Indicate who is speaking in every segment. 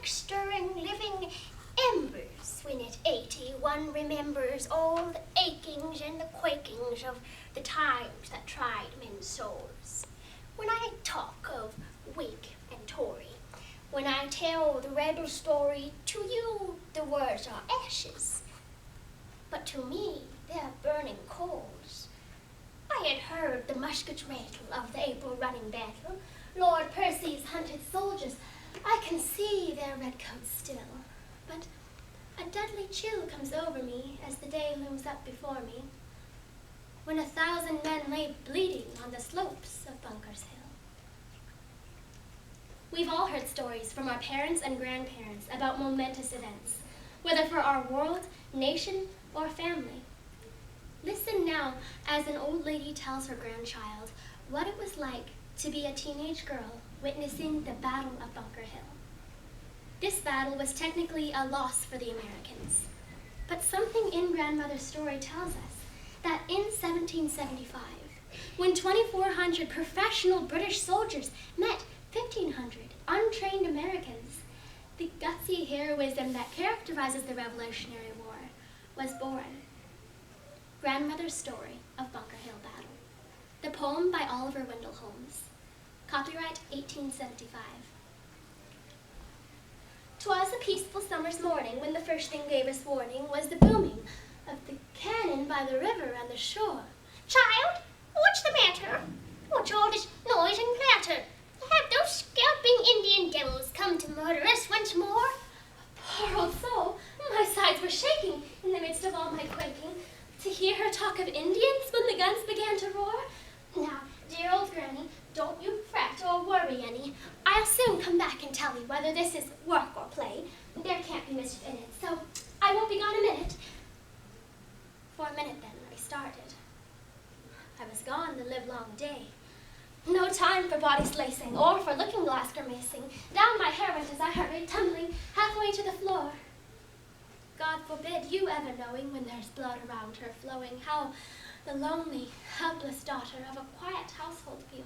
Speaker 1: stirring, living embers when at 80 one remembers all the achings and the quakings of the times that tried men's souls. When I talk of Whig and Tory, when I tell the rebel story, to you the words are ashes, but to me they're burning coals. I had heard the musket's rattle of the April running battle, Lord Percy's hunted soldiers. I can see their redcoats still, but a deadly chill comes over me as the day looms up before me, when 1,000 men lay bleeding on the slopes of Bunker's Hill. We've all heard stories from our parents and grandparents about momentous events, whether for our world, nation, or family. Listen now as an old lady tells her grandchild what it was like to be a teenage girl witnessing the Battle of Bunker Hill. This battle was technically a loss for the Americans, but something in grandmother's story tells us that in 1775, when 2,400 professional British soldiers met 1,500 untrained Americans, the gutsy heroism that characterizes the Revolutionary War was born. Grandmother's Story of Bunker Hill Battle. The poem by Oliver Wendell Holmes. Copyright 1875. 'Twas a peaceful summer's morning when the first thing gave us warning was the booming of the cannon by the river and the shore. Child, what's the matter? What's all this noise and clatter? Have those scalping Indian devils come to murder us once more? Poor old soul, my sides were shaking in the midst of all my quaking to hear her talk of Indians when the guns began to roar. Now, dear old granny, don't you fret or worry any. I'll soon come back and tell you whether this is work or play. There can't be mischief in it, so I won't be gone a minute. For a minute then I started. I was gone the livelong day. No time for body slicing or for looking glass grimacing. Down my hair went as I hurried, tumbling halfway to the floor. God forbid you ever knowing when there's blood around her flowing, how the lonely, helpless daughter of a quiet household feels.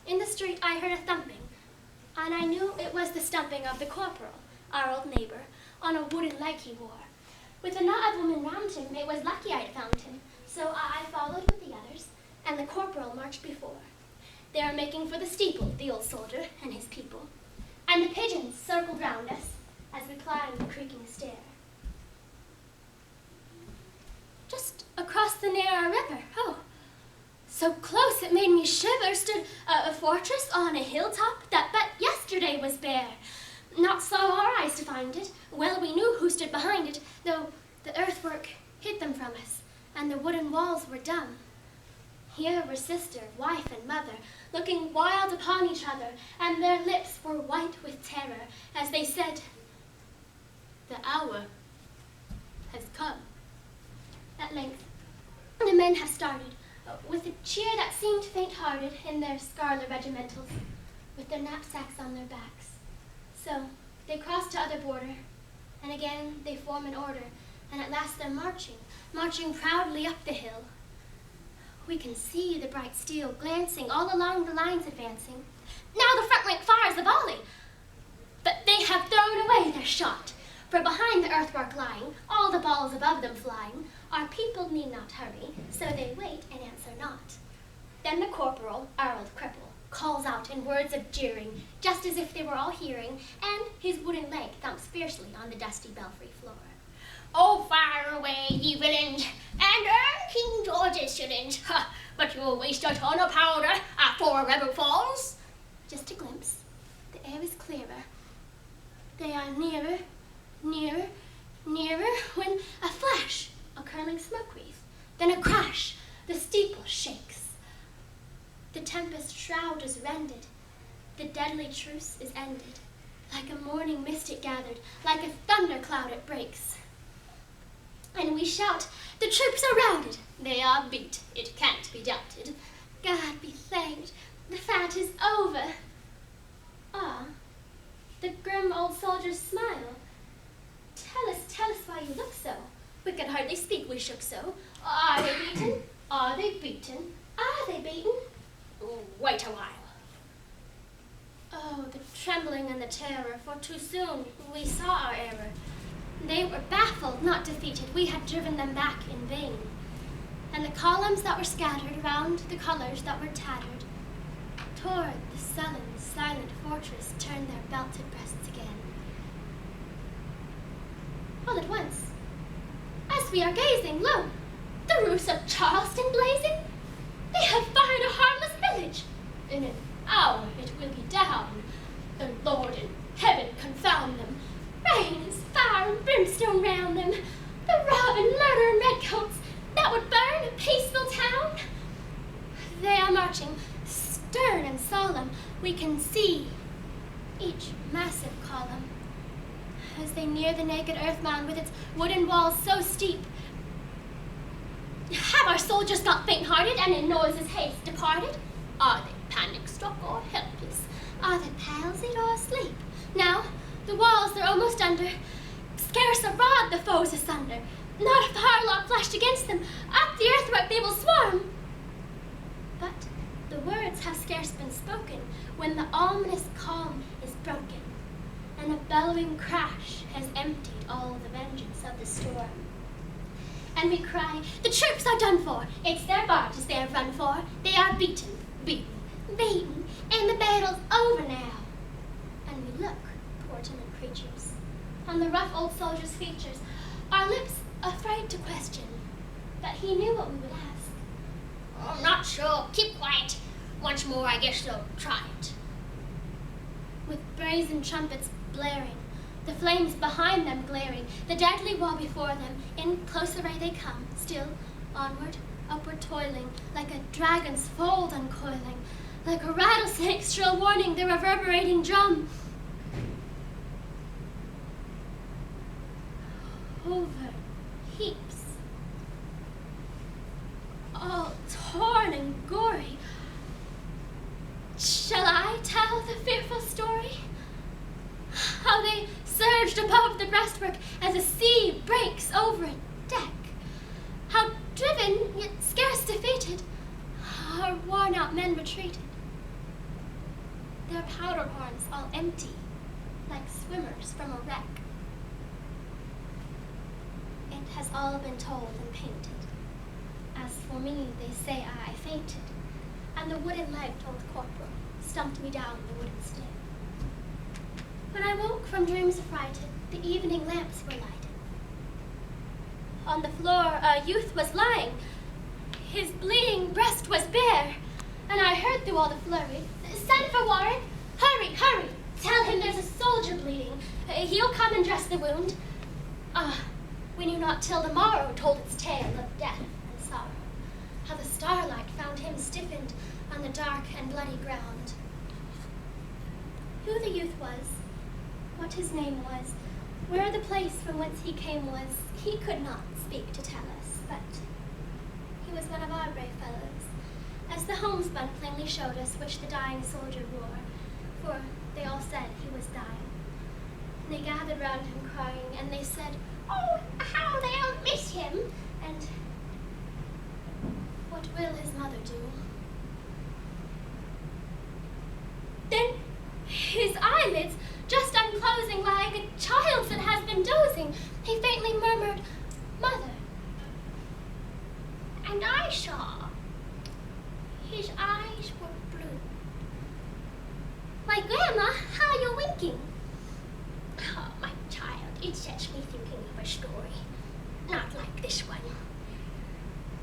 Speaker 1: In the street I heard a thumping, and I knew it was the stumping of the corporal, our old neighbor, on a wooden leg he wore. With a knot of women round him, it was lucky I'd found him, so I followed with the others, and the corporal marched before. They were making for the steeple, the old soldier and his people, and the pigeons circled round us as we climbed the creaking stair. Just across the narrow river, oh, so close it made me shiver, stood a fortress on a hilltop that but yesterday was bare. Not saw our eyes to find it, well we knew who stood behind it, though the earthwork hid them from us, and the wooden walls were dumb. Here were sister, wife, and mother, looking wild upon each other, and their lips were white with terror, as they said, "The hour has come." At length, the men have started, with a cheer that seemed faint-hearted in their scarlet regimentals, with their knapsacks on their backs. So they cross to other border, and again they form in order, and at last they're marching proudly up the hill. We can see the bright steel glancing all along the lines advancing. Now the front rank fires the volley, but they have thrown away their shot, for behind the earthwork lying, all the balls above them flying, our people need not hurry, so they wait and answer not. Then the corporal, our old cripple, calls out in words of jeering, just as if they were all hearing, and his wooden leg thumps fiercely on the dusty belfry floor. "Oh, fire away, ye villains, and earn King George's shillings, but you'll waste a ton of powder afore a rebel falls." Just a glimpse. The air is clearer. They are nearer, nearer, nearer, when a flash, a curling smoke wreath, then a crash, the steeple shakes. The tempest shroud is rended, the deadly truce is ended. Like a morning mist it gathered, like a thundercloud it breaks. And we shout, "The troops are routed, they are beat, it can't be doubted. God be thanked, the fight is over." Ah, the grim old soldiers smile. Tell us why you look so. We could hardly speak, we shook so. Are they beaten? Are they beaten? Are they beaten? Wait a while. Oh, Oh, the trembling and the terror, for too soon we saw our error. They were baffled, not defeated. We had driven them back in vain. And the columns that were scattered round the colours that were tattered, toward the sullen, silent fortress turned their belted breasts again. All at once, as we are gazing, lo, the roofs of Charleston blazing! They have fired a harmless village! In an hour it will be down. The Lord in heaven confound them! Rain is fire and brimstone round them! The rob and murder and redcoats that would burn a peaceful town! They are marching, stern and solemn. We can see each massive column. As they near the naked earth mound with its wooden walls so steep, have our soldiers got faint-hearted and in noiseless haste departed? Are they panic-struck or helpless? Are they palsied or asleep? Now, the walls they're almost under, scarce a rod the foes asunder. Not a firelock flashed against them, up the earthwork they will swarm. But the words have scarce been spoken when the ominous calm is broken, and a bellowing crash has emptied all the vengeance of the storm. And we cry, the troops are done for, it's their barges they have run for, they are beaten, beaten, beaten, and the battle's over now. And we look, poor timid creatures, on the rough old soldier's features, our lips afraid to question, but he knew what we would ask. Oh, I'm not sure, keep quiet, once more I guess they'll try it. With brazen trumpets blaring, the flames behind them glaring, the deadly wall before them, in close array they come, still onward, upward toiling, like a dragon's fold uncoiling, like a rattlesnake's shrill warning, the reverberating drum. Over heaps, all torn and gory. Shall I tell the fearful story? How they surged above the breastwork as a sea breaks over a deck. How driven, yet scarce defeated, our worn-out men retreated. Their powder horns all empty, like swimmers from a wreck. It has all been told and painted. As for me, they say I fainted, and the wooden-legged old corporal stumped me down the wooden stair. When I woke from dreams affrighted, the evening lamps were lighted. On the floor a youth was lying. His bleeding breast was bare, and I heard through all the flurry, send for Warren! Hurry, hurry! Tell him there's a soldier bleeding. He'll come and dress the wound. Ah, we knew not till the morrow told its tale of death and sorrow, how the starlight found him stiffened on the dark and bloody ground. Who the youth was, what his name was, where the place from whence he came was, he could not speak to tell us, but he was one of our brave fellows, as the homespun plainly showed us which the dying soldier wore, for they all said he was dying. And they gathered round him crying, and they said, oh, how they'll miss him, and what will his mother do? Then his eyelids, just unclosing like a child's that has been dozing, he faintly murmured, Mother. And I saw his eyes were blue. Why, Grandma, how are you winking? Oh, my child, it sets me thinking of a story, not like this one.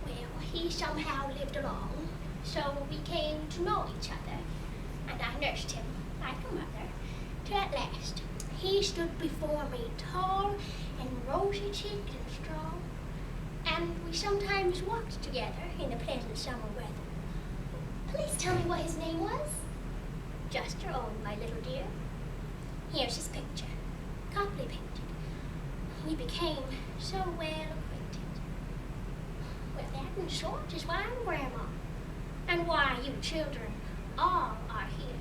Speaker 1: Well, he somehow lived along, so we came to know each other, and I nursed him like a mother, till at last he stood before me tall and rosy-cheeked and strong, and we sometimes walked together in the pleasant summer weather. Please tell me what his name was. Just your own, my little dear. Here's his picture, coply painted. We became so well acquainted. Well, that in short is why I'm Grandma, and why you children all are here.